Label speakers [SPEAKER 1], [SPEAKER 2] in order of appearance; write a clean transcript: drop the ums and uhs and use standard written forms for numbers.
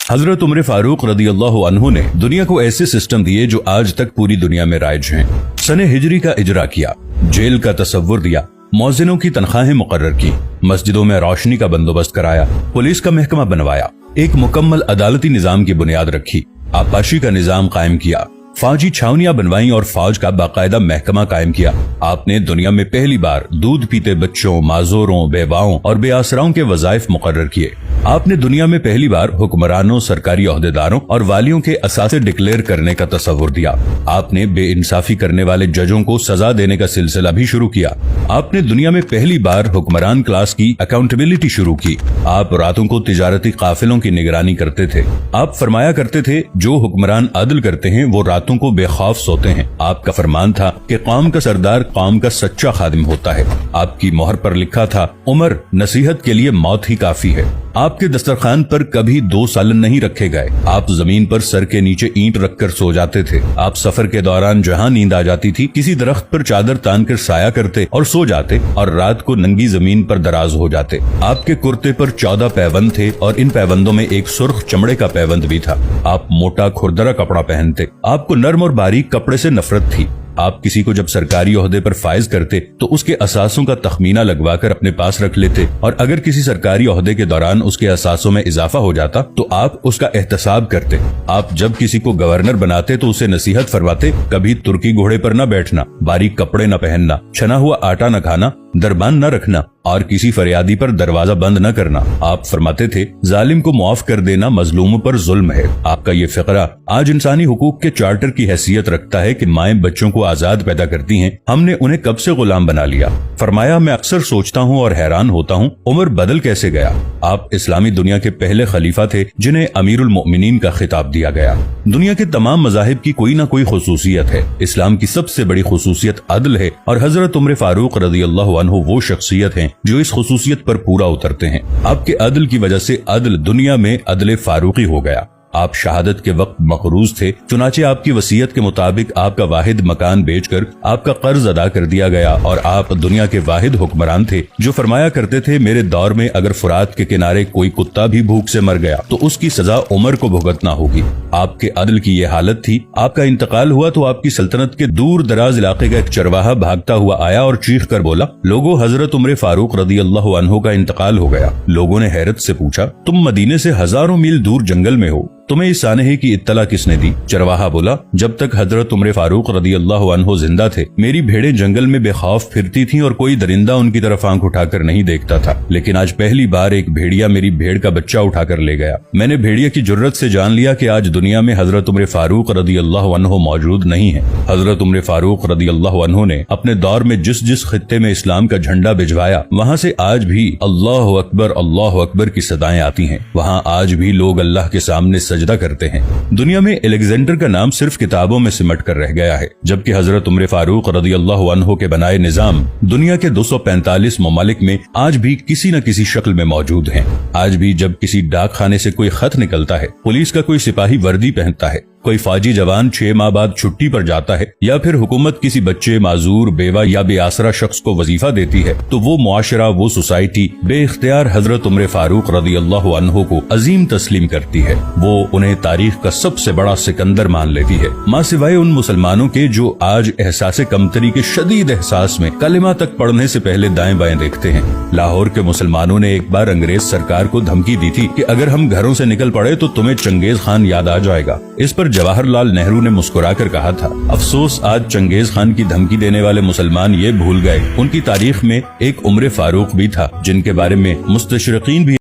[SPEAKER 1] हजरत उमर फारूक रदियल्लाहु अन्हु ने दुनिया को ऐसे सिस्टम दिए जो आज तक पूरी दुनिया में राइज हैं। सने हिजरी का इजरा किया, जेल का तसव्वुर दिया, मौजिनों की तनख्वाहें मुकर्रर की, मस्जिदों में रोशनी का बंदोबस्त कराया, पुलिस का महकमा बनवाया, एक मुकम्मल अदालती निजाम की बुनियाद रखी, आबपाशी का निजाम कायम किया, फौजी छावनियां बनवाई और फौज का बाकायदा महकमा कायम किया। आपने दुनिया में पहली बार दूध पीते बच्चों, माजूरों, बेवाओं और बेआसराओं के वज़ाइफ मुकर्रर किए। आपने दुनिया में पहली बार हुक्मरानों, सरकारी ओहदेदारों और वालियों के असासे डिक्लेयर करने का तसव्वुर दिया। आपने बेइंसाफी करने वाले जजों को सजा देने का सिलसिला भी शुरू किया। आपने दुनिया में पहली बार हुक्मरान क्लास की अकाउंटेबिलिटी शुरू की। आप रातों को तिजारती काफिलों की निगरानी करते थे। आप फरमाया करते थे, जो हुक्मरान अदल करते हैं वो रातों को बेखौफ सोते हैं। आपका फरमान था कि कौम का सरदार कौम का सच्चा खादिम होता है। आपकी मोहर पर लिखा था, उमर नसीहत के लिए मौत ही काफी है। आपके दस्तरखान पर कभी 2 सालन नहीं रखे गए। आप जमीन पर सर के नीचे ईंट रखकर सो जाते थे। आप सफर के दौरान जहां नींद आ जाती थी, किसी दरख्त पर चादर तान कर साया करते और सो जाते और रात को नंगी जमीन पर दराज हो जाते। आपके कुर्ते पर 14 पैबंद थे और इन पैबंदों में एक सुर्ख चमड़े का पैबंद भी था। आप मोटा खुरदरा कपड़ा पहनते। आपको नर्म और बारीक कपड़े से नफरत थी। आप किसी को जब सरकारी ओहदे पर फाइज करते तो उसके असासों का तखमीना लगवाकर अपने पास रख लेते और अगर किसी सरकारी ओहदे के दौरान उसके असासों में इजाफा हो जाता तो आप उसका एहतसाब करते। आप जब किसी को गवर्नर बनाते तो उसे नसीहत फरमाते, कभी तुर्की घोड़े पर न बैठना, बारीक कपड़े न पहनना, छना हुआ आटा न खाना, दरबान न रखना और किसी फरियादी पर दरवाजा बंद न करना। आप फरमाते थे, जालिम को मुआफ कर देना मजलूमों पर जुल्म है। आपका ये फिक्रा आज इंसानी हुकूक के चार्टर की हैसियत रखता है कि माएं बच्चों को आजाद पैदा करती हैं, हमने उन्हें कब से गुलाम बना लिया। फरमाया, मैं अक्सर सोचता हूँ और हैरान होता हूँ, उमर बदल कैसे गया। आप इस्लामी दुनिया के पहले खलीफा थे जिन्हें अमीरुल मोमिनीन का खिताब दिया गया। दुनिया के तमाम मज़ाहिब की कोई न कोई खुसूसियत है। इस्लाम की सबसे बड़ी खुसूसियत अदल है और हजरत उमर फारूक रदियल्लाहु अन्हु वो शख्सियत हैं जो इस खुसूसियत पर पूरा उतरते हैं। आपके अदल की वजह से अदल दुनिया में अदल फारूकी हो गया। आप शहादत के वक्त मकरूज थे, चुनाचे आपकी वसीयत के मुताबिक आपका वाहिद मकान बेचकर आपका कर्ज अदा कर दिया गया और आप दुनिया के वाहिद हुक्मरान थे जो फरमाया करते थे, मेरे दौर में अगर फुरात के किनारे कोई कुत्ता भी भूख से मर गया तो उसकी सजा उमर को भुगतना होगी। आपके अदल की ये हालत थी। आपका इंतकाल हुआ तो आपकी सल्तनत के दूर दराज इलाके का एक चरवाहा भागता हुआ आया और चीख कर बोला, लोगों, हजरत उमर फारूक रदियल्लाहु अन्हु का इंतकाल हो गया। लोगों ने हैरत से पूछा, तुम मदीने से हजारों मील दूर जंगल में हो, तुम्हें इस सानहे की इत्तला किसने दी। चरवाहा बोला, जब तक हजरत उमर फारूक रदियल्लाहु अन्हु जिंदा थे मेरी भेड़ें जंगल में बेखौफ फिरती थीं और कोई दरिंदा उनकी तरफ आंख उठाकर नहीं देखता था, लेकिन आज पहली बार एक भेड़िया मेरी भेड़ का बच्चा उठाकर ले गया। मैंने भेड़िया की जुर्रत से जान लिया कि आज दुनिया में हजरत उमर फारूक रदियल्लाहु अन्हु मौजूद नहीं है। हजरत उमर फारूक रदियल्लाहु अन्हु ने अपने दौर में जिस जिस खित्ते में इस्लाम का झंडा भिजवाया वहाँ से आज भी अल्लाहु अकबर की सदाएं आती हैं। वहाँ आज भी लोग अल्लाह के सामने सजदा करते हैं। दुनिया में अलेक्जेंडर का नाम सिर्फ किताबों में सिमट कर रह गया है, जबकि हजरत उमर फारूक रदियल्लाहु अन्हु के बनाए निजाम दुनिया के 245 ममालिक में आज भी किसी न किसी शक्ल में मौजूद हैं। आज भी जब किसी डाक खाने से कोई खत निकलता है, पुलिस का कोई सिपाही वर्दी पहनता है, कोई फौजी जवान 6 माह बाद छुट्टी पर जाता है या फिर हुकूमत किसी बच्चे, माजूर, बेवा या बेआसरा शख्स को वजीफा देती है तो वो मुआशरा, वो सोसाइटी बेइख्तियार हजरत उमर फारूक रदियल्लाहु अन्हु को अजीम तस्लीम करती है। वो उन्हें तारीख का सबसे बड़ा सिकंदर मान लेती है, माँ सिवाय उन मुसलमानों के जो आज एहसास कमतरी के शदीद एहसास में कलिमा तक पढ़ने से पहले दाएं बाएं देखते हैं। लाहौर के मुसलमानों ने एक बार अंग्रेज सरकार को धमकी दी थी कि अगर हम घरों से निकल पड़े तो तुम्हें चंगेज खान याद आ जाएगा। इस पर जवाहरलाल नेहरू ने मुस्कुराकर कहा था, अफसोस आज चंगेज खान की धमकी देने वाले मुसलमान ये भूल गए उनकी तारीख में एक उमर फारूक भी था जिनके बारे में मुस्तशरिकीन भी